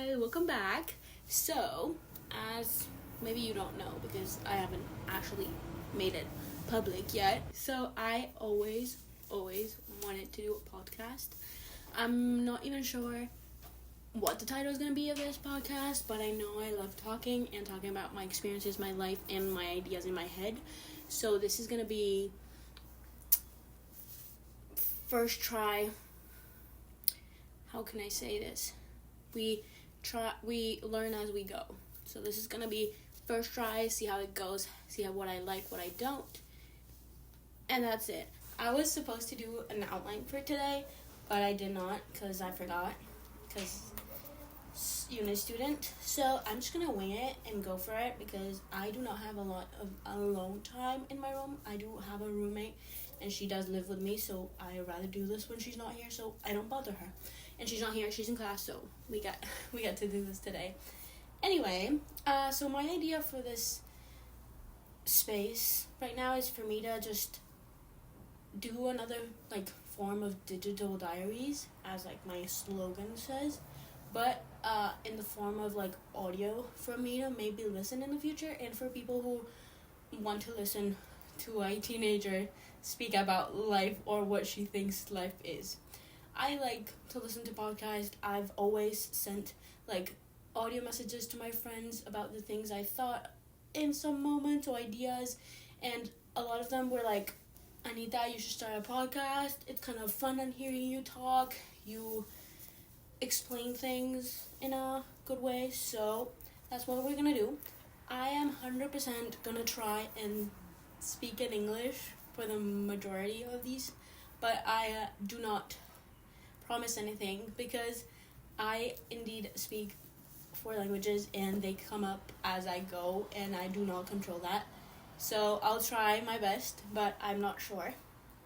Hi, welcome back. So, as maybe you don't know because I haven't actually made it public yet. So, I always wanted to do a podcast. I'm not even sure what the title is going to be of this podcast, but I know I love talking and talking about my experiences, my life, and my ideas in my head. So, this is going to be first try. How can I say this? We learn as we go. So this is gonna be first try, see how it goes, see what I like, what I don't, and that's it. I was supposed to do an outline for today, but I did not because I forgot, because uni student. So I'm just gonna wing it and go for it because I do not have a lot of alone time in my room. I do have a roommate, and she does live with me, so I rather do this when she's not here, so I don't bother her. And she's not here, she's in class, so we got to do this today. Anyway, so my idea for this space right now is for me to just do another form of digital diaries, as my slogan says, but in the form of audio for me to maybe listen in the future, and for people who want to listen to a teenager speak about life or what she thinks life is. I like to listen to podcasts. I've always sent audio messages to my friends about the things I thought in some moments or ideas, and a lot of them were like, Anita, you should start a podcast. It's kind of fun on hearing you talk. You explain things in a good way, so that's what we're gonna do. I am 100% gonna try and speak in English for the majority of these, but I do not promise anything because I indeed speak 4 languages and they come up as I go, and I do not control that. So I'll try my best, but I'm not sure.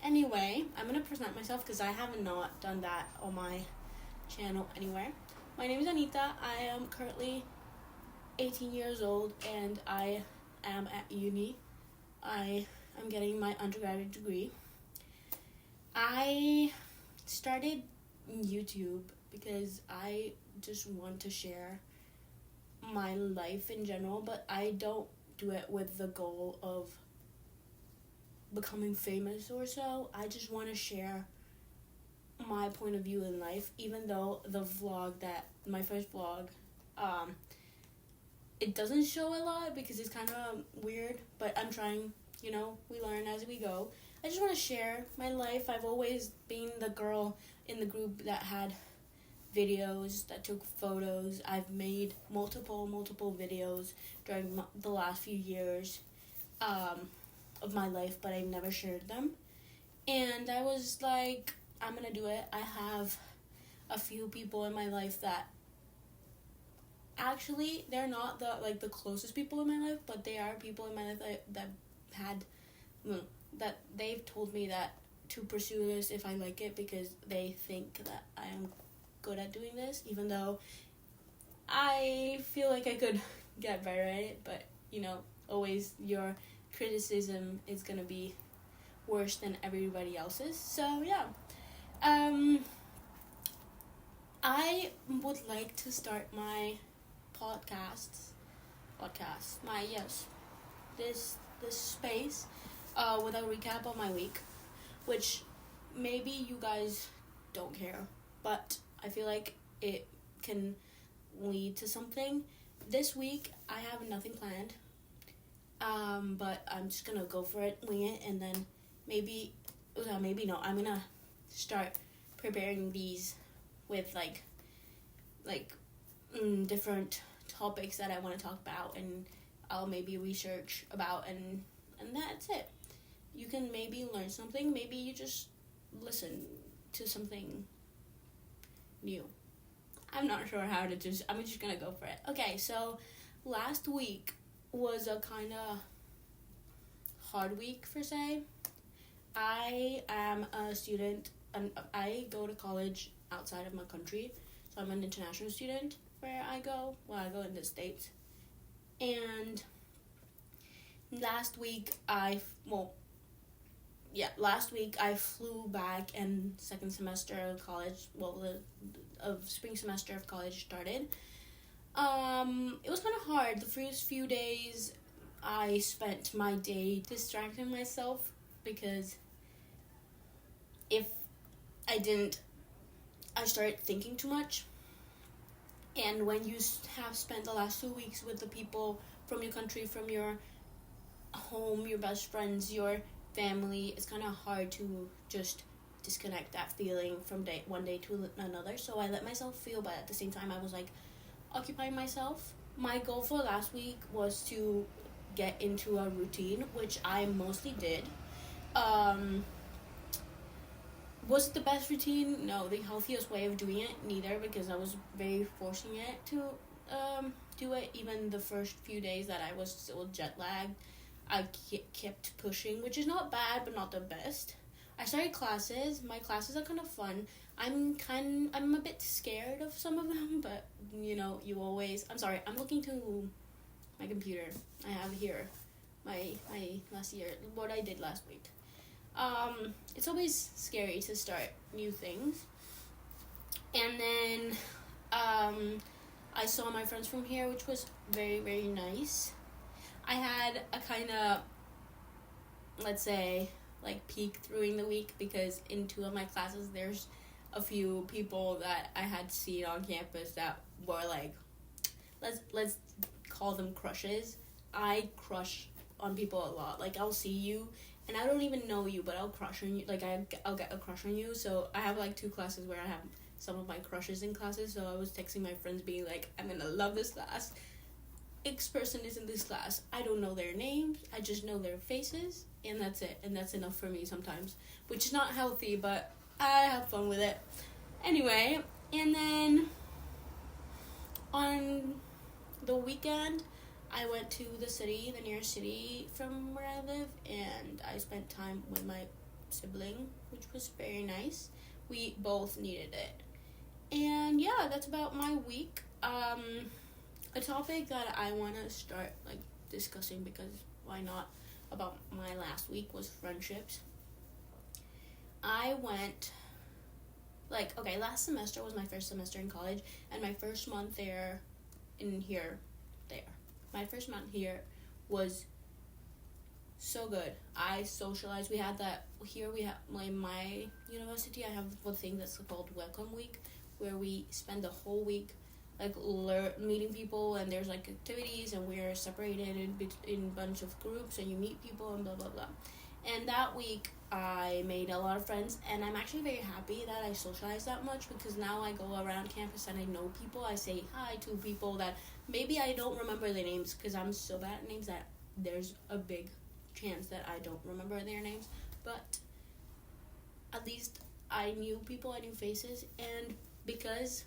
Anyway, I'm going to present myself because I have not done that on my channel anywhere. My name is Anita. I am currently 18 years old and I am at uni. I am getting my undergraduate degree. I started YouTube because I just want to share my life in general, but I don't do it with the goal of becoming famous or so. I just want to share my point of view in life, even though my first vlog, it doesn't show a lot because it's kind of weird, but I'm trying, we learn as we go. I just want to share my life. I've always been the girl in the group that had videos, that took photos. I've made multiple videos during the last few years of my life, but I never shared them. And I was like, I'm going to do it. I have a few people in my life that actually, they're not the closest people in my life, but they are people in my life that they've told me that to pursue this if I like it, because they think that I am good at doing this, even though I feel like I could get better at it, but always your criticism is gonna be worse than everybody else's. So yeah, I would like to start my this space with a recap of my week, which maybe you guys don't care, but I feel like it can lead to something. This week I have nothing planned, but I'm just gonna go for it, wing it, and then maybe no, I'm gonna start preparing these with different topics that I want to talk about, and I'll maybe research about, and that's it. You can maybe learn something, maybe you just listen to something new. I'm not sure how to I'm just gonna go for it. Okay, so last week was a kind of hard week for say. I am a student, and I go to college outside of my country, so I'm an international student where I go in the States. And last week I flew back, and second semester of college, spring semester of college started. It was kind of hard. The first few days, I spent my day distracting myself because if I didn't, I started thinking too much. And when you have spent the last 2 weeks with the people from your country, from your home, your best friends, your family, it's kind of hard to just disconnect that feeling from one day to another. So I let myself feel, but at the same time, I was like occupying myself. My goal for last week was to get into a routine, which I mostly did. Um, was it the best routine? No. The healthiest way of doing it? Neither, because I was very forcing it to do it. Even the first few days that I was still jet lagged, I kept pushing, which is not bad, but not the best. I started classes. My classes are kind of fun. I'm a bit scared of some of them, but you always. I'm sorry. I'm looking to my computer. I have here my last year, what I did last week. It's always scary to start new things. And then I saw my friends from here, which was very, very nice. I had a kind of, let's say, like peak during the week because in 2 of my classes there's a few people that I had seen on campus that were like, let's call them crushes. I crush on people a lot. Like, I'll see you and I don't even know you, but I'll crush on you. Like, I'll get a crush on you. So I have like 2 classes where I have some of my crushes in classes. So I was texting my friends being like, I'm gonna love this class. X person is in this class. I don't know their names. I just know their faces, and that's it. And that's enough for me sometimes, which is not healthy, but I have fun with it. Anyway, and then on the weekend, I went to the nearest city from where I live, and I spent time with my sibling, which was very nice. We both needed it. And yeah, that's about my week. A topic that I want to start like discussing, because why not, about my last week was friendships. I went last semester was my first semester in college, and my first month there. My first month here was so good. I socialized. We had that here. We have like my university. I have a thing that's called Welcome Week, where we spend the whole week like meeting people, and there's like activities, and we're separated in a bunch of groups, and you meet people and blah blah blah. And that week I made a lot of friends, and I'm actually very happy that I socialized that much, because now I go around campus and I know people. I say hi to people that maybe I don't remember their names, because I'm so bad at names that there's a big chance that I don't remember their names, but at least I knew people, I knew faces. And because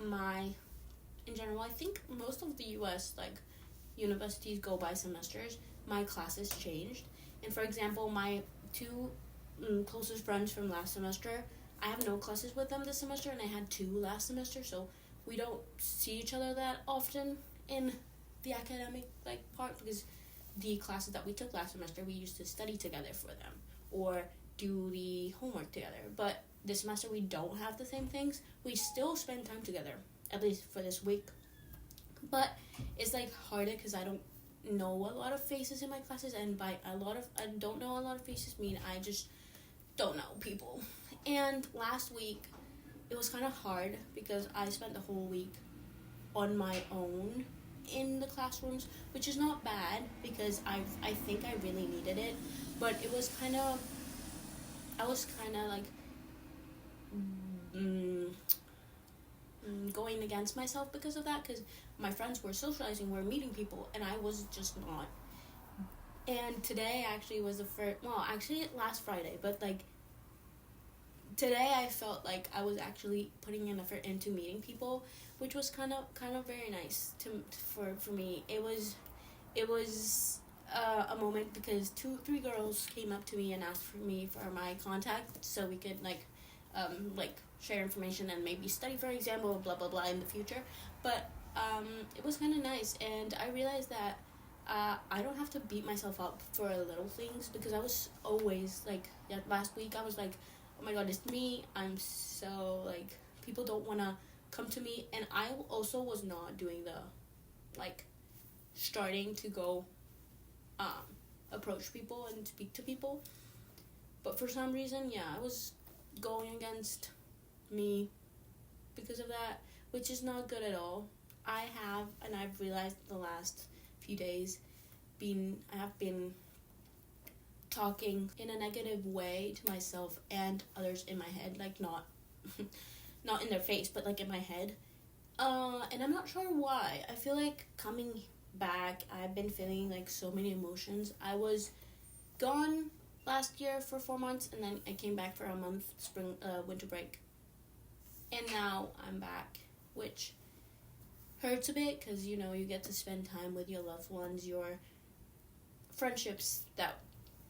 in general, I think most of the US universities go by semesters, my classes changed. And for example, my 2 closest friends from last semester, I have no classes with them this semester, and I had 2 last semester, so we don't see each other that often in the academic part, because the classes that we took last semester, we used to study together for them or do the homework together. But this semester we don't have the same things. We still spend time together, at least for this week. But it's harder because I don't know a lot of faces in my classes, and by I don't know a lot of faces mean I just don't know people. And last week it was kind of hard because I spent the whole week on my own in the classrooms, which is not bad because I think I really needed it, but it was I was going against myself because of that, because my friends were socializing, were meeting people, and I was just not. And today actually was the first, last Friday, but today I felt like I was actually putting an effort into meeting people, which was kind of very nice for me. It was a moment because 3 girls came up to me and asked for me for my contact so we could share information and maybe study for exam or blah blah blah in the future. But it was kind of nice, and I realized that I don't have to beat myself up for little things, because I was always last week I was like, oh my god, it's me. I'm so people don't want to come to me, and I also was not doing the, like, starting to go approach people and speak to people. But for some reason, yeah, I was going against me because of that, which is not good at all. I've realized the last few days, I have been talking in a negative way to myself and others in my head, like not not in their face, but like in my head. And I'm not sure why. I feel like coming back, I've been feeling like so many emotions. I was gone last year for 4 months, and then I came back for a month, winter break. And now I'm back, which hurts a bit because, you know, you get to spend time with your loved ones, your friendships that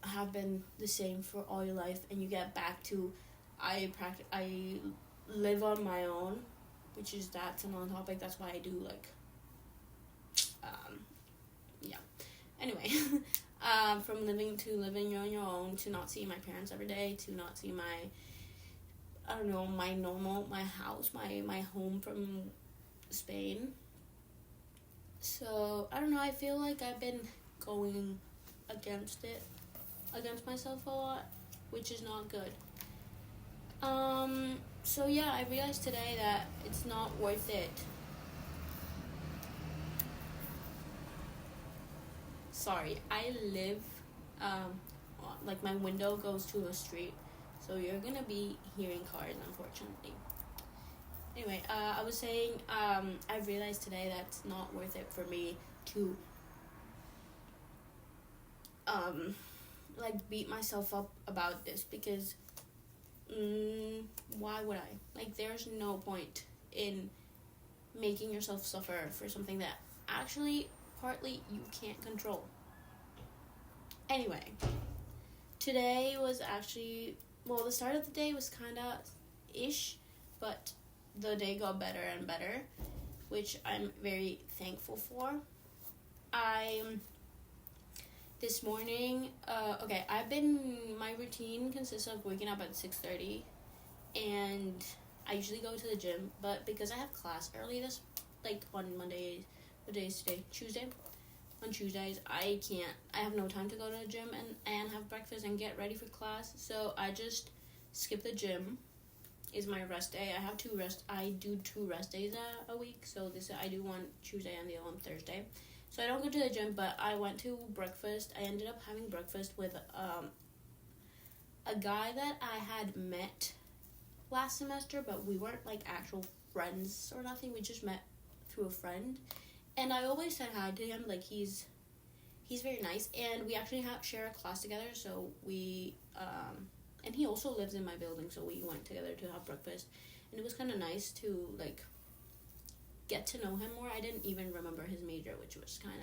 have been the same for all your life, and you get back to, I live on my own, which is, that's another topic. That's why I do, like, yeah. Anyway, from living on your own, to not seeing my parents every day, to not see my house, my home from Spain. So, I don't know, I feel like I've been going against myself a lot, which is not good. So yeah, I realized today that it's not worth it. Sorry, I live, like my window goes to a street, so you're gonna be hearing cars, unfortunately. Anyway, I was saying, I realized today that it's not worth it for me to, like, beat myself up about this, because, why would I? Like, there's no point in making yourself suffer for something that actually, partly, you can't control. Anyway, today was actually, well, the start of the day was kinda ish, but the day got better and better, which I'm very thankful for. This morning, my routine consists of waking up at 6:30, and I usually go to the gym, but because I have class early on Mondays, what day is today? Tuesday? On Tuesdays, I have no time to go to the gym and have breakfast and get ready for class, so I just skip the gym. Is my rest day. I do 2 rest days a week, so I do one Tuesday and the other one Thursday. So I don't go to the gym, but I went to breakfast. I ended up having breakfast with a guy that I had met last semester, but we weren't like actual friends or nothing. We just met through a friend, and I always said hi to him. Like, he's very nice, and we actually share a class together. So we and he also lives in my building, so we went together to have breakfast, and it was kind of nice to, like, get to know him more. I didn't even remember his major, which was kind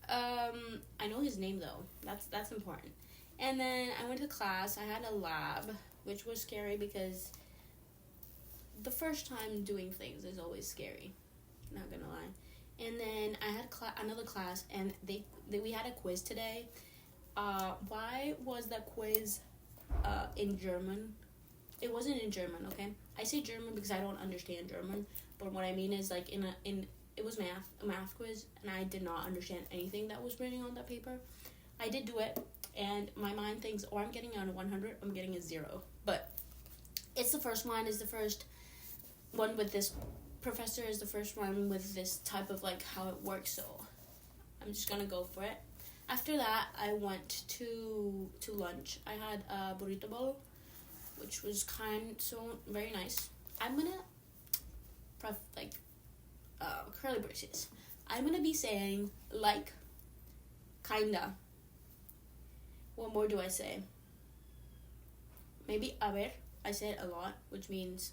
of, I know his name, though. That's important. And then I went to class. I had a lab, which was scary because the first time doing things is always scary, not gonna lie. And then I had another class, and we had a quiz today. Why was that quiz in German? It wasn't in German, okay? I say German because I don't understand German, but what I mean is, like, it was a math quiz, and I did not understand anything that was written on that paper. I did do it, and my mind thinks, I'm getting a 100, I'm getting a 0. But it's the first one, is the first one with this professor, is the first one with this type of, like, how it works, so I'm just gonna go for it. After that, I went to lunch. I had a burrito bowl, which was very nice. I'm gonna curly braces. I'm gonna be saying like, kinda. What more do I say? Maybe a ver. I say it a lot, which means,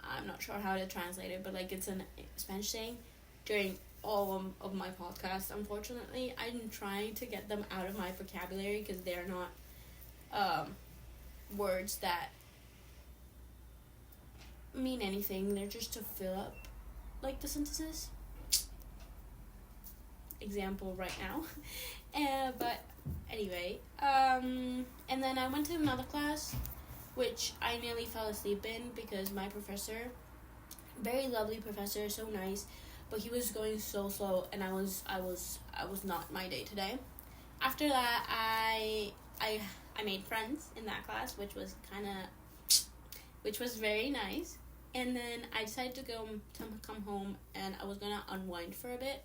I'm not sure how to translate it, but like, it's a Spanish saying during all of my podcasts. Unfortunately, I'm trying to get them out of my vocabulary because they're not words that mean anything. They're just to fill up, like, the sentences. Example right now. But anyway, and then I went to another class, which I nearly fell asleep in because my professor, very lovely professor, so nice, but he was going so slow, and I was not my day today. After that, I made friends in that class, which was very nice. And then I decided to come home, and I was gonna unwind for a bit.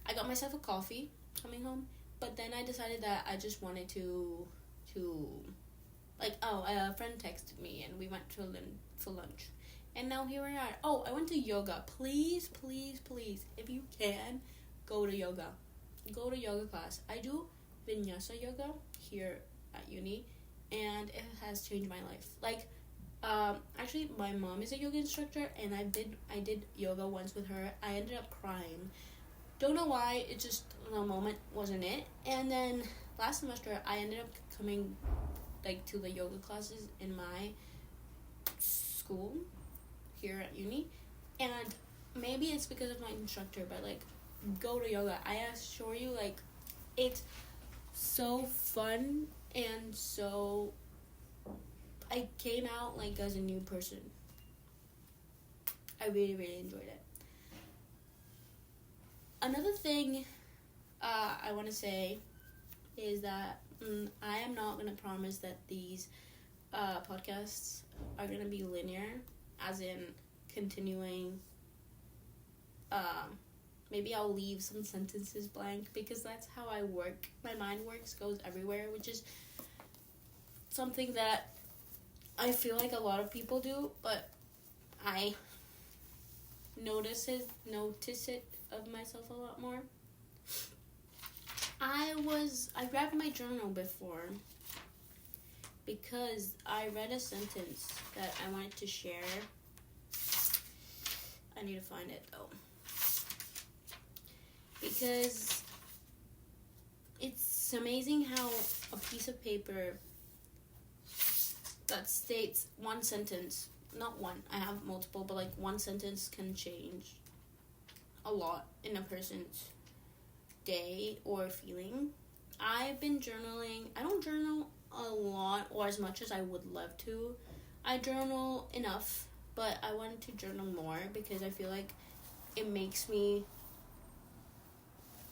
I got myself a coffee coming home, but then I decided that I just wanted to a friend texted me, and we went for lunch. And now here we are. Oh, I went to yoga. Please, please, please, if you can, go to yoga. Go to yoga class. I do vinyasa yoga here at uni, and it has changed my life. Like, actually, my mom is a yoga instructor, and I did yoga once with her. I ended up crying. Don't know why. It just, the moment wasn't it. And then last semester, I ended up coming to the yoga classes in my school here at uni, and maybe it's because of my instructor, but go to yoga. I assure you, it's so fun, and so I came out as a new person. I really, really enjoyed it. Another thing I want to say is that I am not going to promise that these podcasts are going to be linear, as in continuing. Maybe I'll leave some sentences blank, because that's how I work. My mind goes everywhere, which is something that I feel like a lot of people do, but I notice it of myself a lot more. I grabbed my journal before because I read a sentence that I wanted to share. I need to find it though, because it's amazing how a piece of paper that states one sentence, not one, I have multiple, but one sentence can change a lot in a person's day or feeling. I've been journaling. I don't journal a lot or as much as I would love to. I journal enough, but I wanted to journal more because I feel like it makes me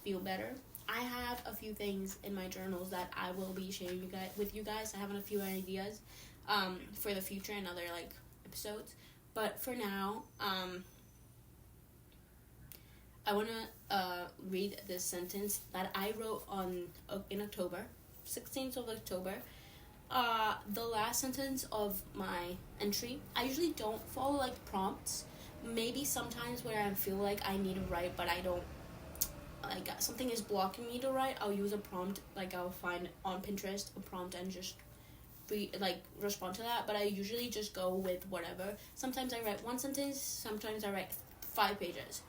feel better. I have a few things in my journals that I will be sharing with you guys. I have a few ideas for the future and other episodes, but for now, I want to read this sentence that I wrote in October, 16th of October. The last sentence of my entry. I usually don't follow prompts. Maybe sometimes where I feel like I need to write, but I don't, something is blocking me to write, I'll use a prompt. I'll find on Pinterest a prompt and just respond to that. But I usually just go with whatever. Sometimes I write one sentence, sometimes I write 5 pages.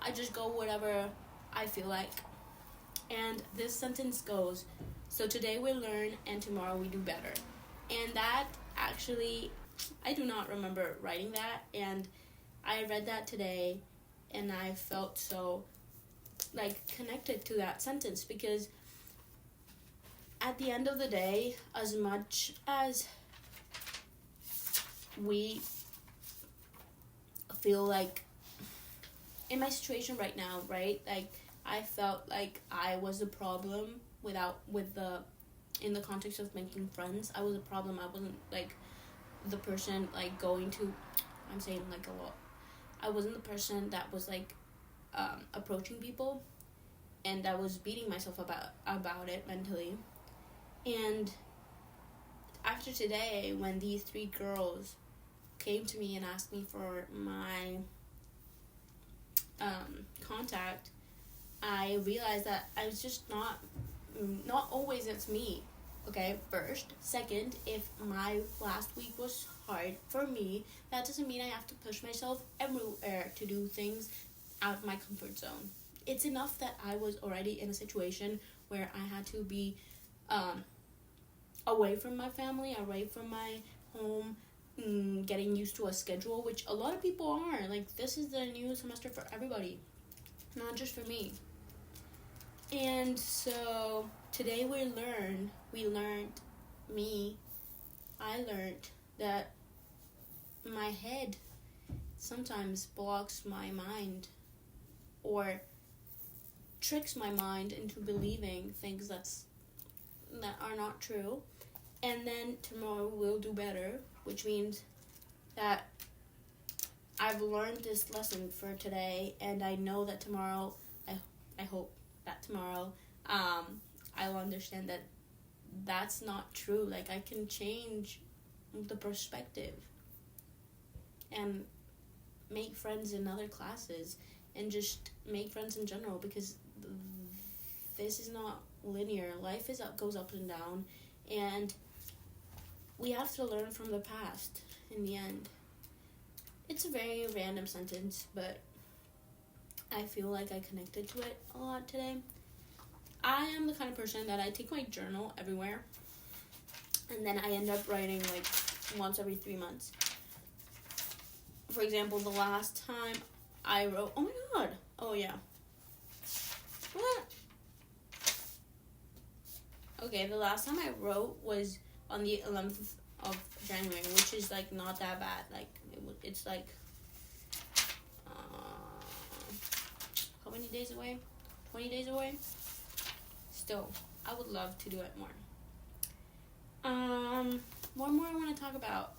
I just go whatever I feel like. And this sentence goes, so today we learn and tomorrow we do better. And that actually, I do not remember writing that, and I read that today and I felt so connected to that sentence, because at the end of the day, as much as we feel in my situation right now, right? I felt like I was a problem in the context of making friends. I was a problem. I wasn't the person going to, I'm saying a lot. I wasn't the person that was approaching people, and I was beating myself about it mentally. And after today, when these 3 girls came to me and asked me for my contact, I realized that I was just not always it's me. Okay, first. Second, if my last week was hard for me, that doesn't mean I have to push myself everywhere to do things out of my comfort zone. It's enough that I was already in a situation where I had to be away from my family, away from my home, getting used to a schedule, which a lot of people are. This is the new semester for everybody, not just for me. And so today I learned that my head sometimes blocks my mind or tricks my mind into believing things that are not true. And then tomorrow we'll do better, which means that I've learned this lesson for today, and I know that tomorrow, I hope that tomorrow, I'll understand that that's not true. Like, I can change the perspective and make friends in other classes and just make friends in general, because this is not linear. Life goes up and down, and we have to learn from the past in the end. It's a very random sentence, but I feel like I connected to it a lot today. I am the kind of person that I take my journal everywhere, and then I end up writing like once every 3 months. For example, the last time I wrote, oh my god, oh yeah. What? Okay, the last time I wrote was on the 11th of January, which is like not that bad. Like, it's like, how many days away? 20 days away? Still, I would love to do it more. One more I want to talk about.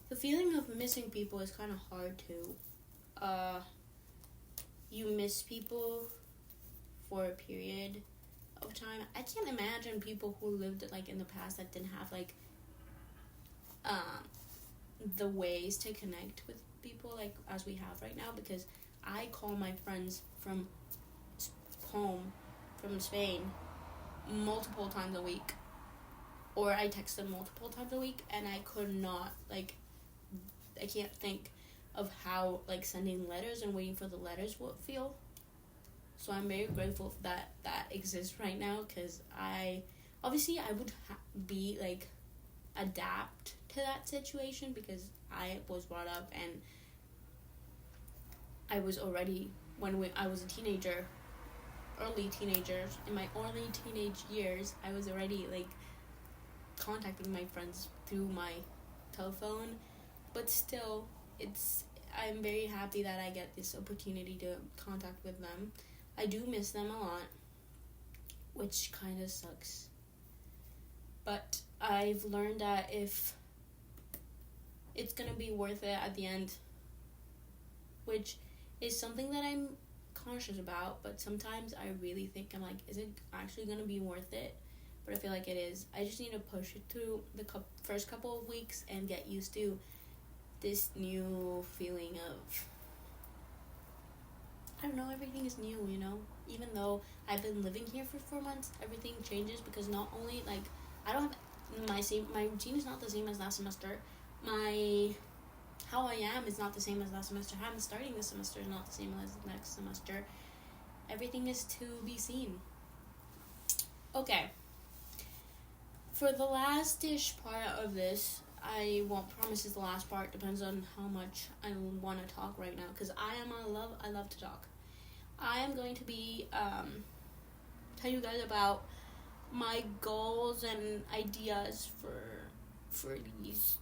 The feeling of missing people is kind of hard too. You miss people for a period of time. I can't imagine people who lived like in the past that didn't have like the ways to connect with people like as we have right now, because I call my friends from home, from Spain, multiple times a week, or I text them multiple times a week, and I could not, like, I can't think of how, like, sending letters and waiting for the letters would feel. So I'm very grateful that that exists right now, because I would be, like, adapt to that situation, because I was brought up and I was already, I was a teenager, early teenagers, in my early teenage years, I was already, like, contacting my friends through my telephone, but still, I'm very happy that I get this opportunity to contact with them. I do miss them a lot, which kind of sucks, but I've learned that if it's gonna be worth it at the end, which is something that I'm conscious about, but sometimes I really think, I'm like, is it actually gonna be worth it? But I feel like it is. I just need to push it through the first couple of weeks and get used to this new feeling of, I don't know, everything is new, you know? Even though I've been living here for 4 months, everything changes, because not only, like, I don't have my routine is not the same as last semester. How I am is not the same as last semester. How I'm starting this semester is not the same as next semester. Everything is to be seen. Okay. For the last-ish part of this, I won't promise it's the last part. Depends on how much I want to talk right now, because I love to talk. I am going to be tell you guys about my goals and ideas for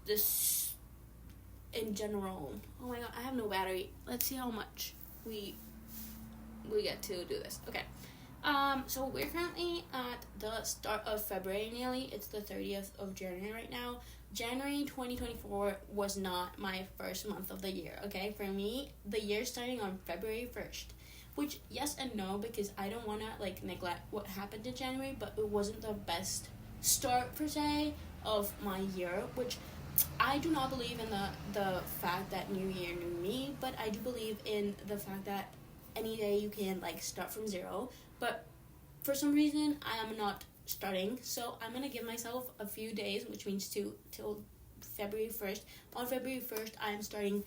this in general. Oh my god, I have no battery. Let's see how much we get to do this. Okay. So we're currently at the start of February nearly. It's the 30th of January right now. January 2024 was not my first month of the year, okay? For me, the year starting on February 1st. Which, yes and no, because I don't want to, like, neglect what happened in January, but it wasn't the best start, per se, of my year, which I do not believe in the fact that new year, new me, but I do believe in the fact that any day you can, like, start from zero, but for some reason, I am not starting, so I'm going to give myself a few days, which means till February 1st. On February 1st, I'm starting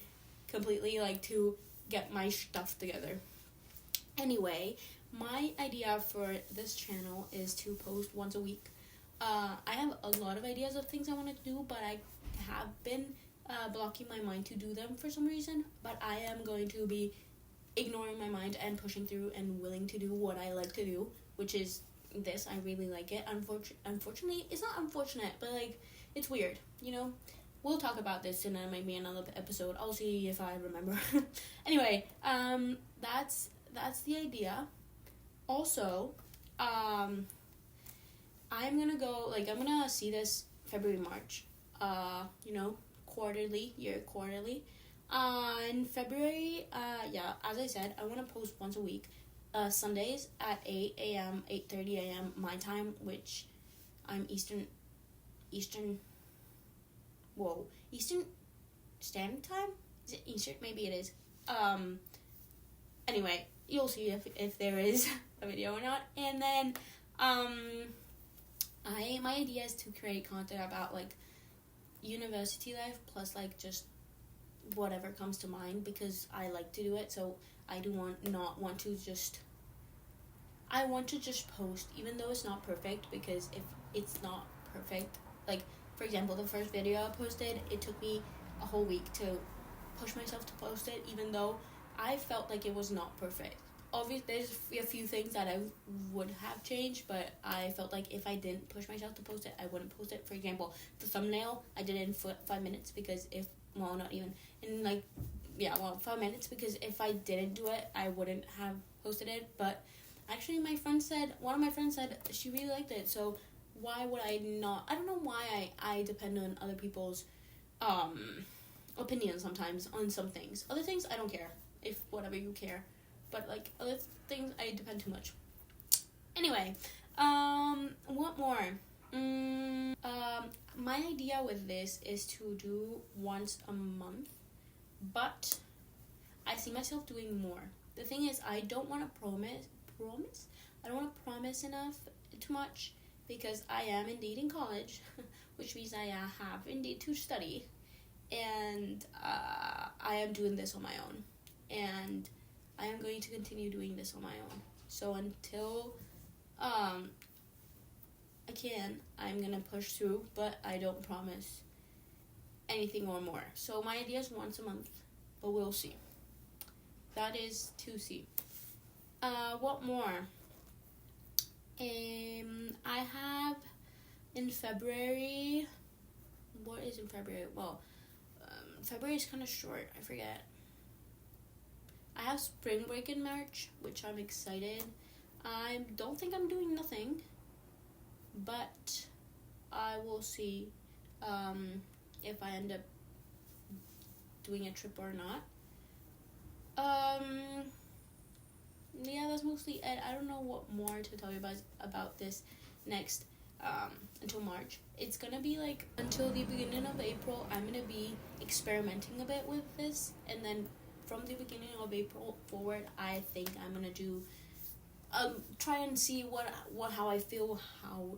completely, like, to get my stuff together. Anyway, my idea for this channel is to post once a week. I have a lot of ideas of things I want to do, but I have been blocking my mind to do them for some reason, but I am going to be ignoring my mind and pushing through and willing to do what I like to do, which is I really like it. Unfortunately, it's not unfortunate, but, like, it's weird, you know? we'll talk about this in maybe another episode. I'll see if I remember. Anyway, that's the idea. Also, I'm gonna go, like, I'm gonna see this February, March, quarterly. In February, as I said, I want to post once a week, Sundays at 8 a.m., 8:30 a.m. my time, which I'm Eastern Standard Time? Is it Eastern? Maybe it is. Anyway, you'll see if there is a video or not. And then, my idea is to create content about, like, university life, plus, like, just whatever comes to mind, because I like to do it. So I want to just post, even though it's not perfect, because if it's not perfect, like, for example, the first video I posted, it took me a whole week to push myself to post it, even though I felt like it was not perfect. Obviously, there's a few things that I would have changed, but I felt like if I didn't push myself to post it, I wouldn't post it. For example, the thumbnail, I did it in 5 minutes, because not even, in 5 minutes, because if I didn't do it, I wouldn't have posted it. But actually, one of my friends said she really liked it, so why would I not? I don't know why I depend on other people's opinions sometimes on some things. Other things, I don't care, if whatever you care. But, like, other things, I depend too much. Anyway, what more? My idea with this is to do once a month, but I see myself doing more. The thing is, I don't want to promise? I don't want to promise too much, because I am indeed in college, which means I have indeed to study, and I am doing this on my own, and I am going to continue doing this on my own. So until I can, I'm gonna push through, but I don't promise anything or more. So my idea is once a month, but we'll see. That is to see. What more? I have in February. What is in February? Well, February is kind of short. I forget. I have spring break in March, which I'm excited. I don't think I'm doing nothing, but I will see if I end up doing a trip or not. Yeah, that's mostly it. I don't know what more to tell you about this next until March. It's gonna be like until the beginning of April. I'm gonna be experimenting a bit with this, and then from the beginning of April forward, I think I'm gonna do try and see how I feel, how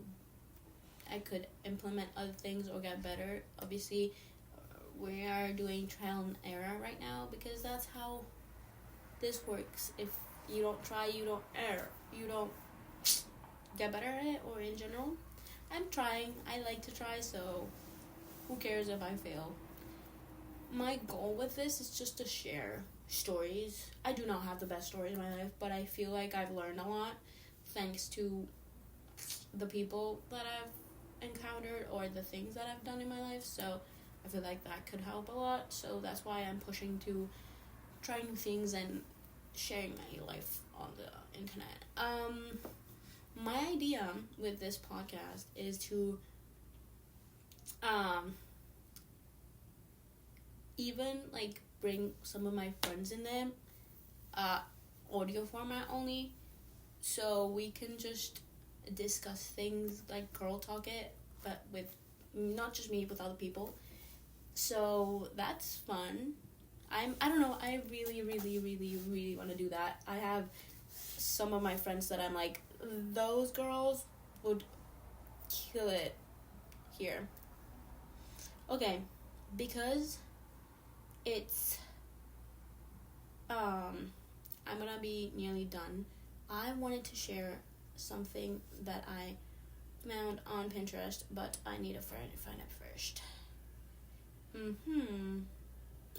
I could implement other things or get better. Obviously, we are doing trial and error right now, because that's how this works. If you don't try, you don't err. You don't get better at it, or in general. I'm trying. I like to try, so who cares if I fail? My goal with this is just to share stories. I do not have the best stories in my life, but I feel like I've learned a lot thanks to the people that I've encountered or the things that I've done in my life. So I feel like that could help a lot. So that's why I'm pushing to trying things and sharing my life on the internet. My idea with this podcast is to even like bring some of my friends in there, audio format only, so we can just discuss things like girl talk it, but with not just me, with other people. So that's fun. I don't know, I really want to do that. I have some of my friends that I'm like, those girls would kill it here. Okay, because it's I'm gonna be nearly done. I wanted to share something that I found on Pinterest, but I need to find it first.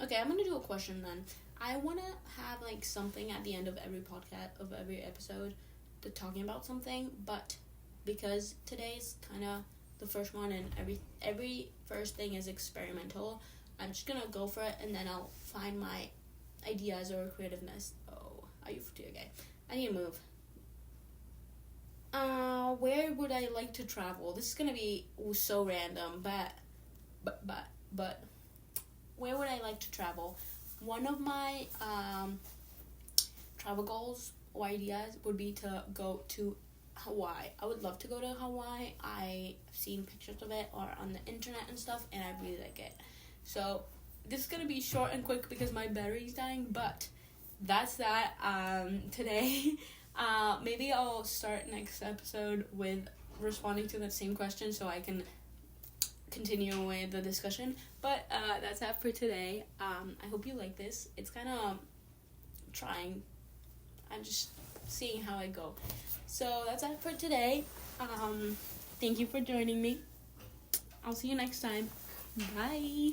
Okay, I'm gonna do a question then. I wanna have like something at the end of every podcast, of every episode, to talking about something, but because today's kind of the first one, and every first thing is experimental. I'm just gonna go for it, and then I'll find my ideas or creativeness. Oh, are you okay? I need to move. Where would I like to travel? This is gonna be so random, but where would I like to travel? One of my travel goals or ideas would be to go to Hawaii. I would love to go to Hawaii. I've seen pictures of it or on the internet and stuff, and I really like it. So this is gonna be short and quick because my battery's dying, but that's that. Today, maybe I'll start next episode with responding to that same question so I can continue with the discussion. But that's that for today. I hope you like this. It's kind of trying. I'm just seeing how I go. So that's it for today. Thank you for joining me. I'll see you next time. Bye.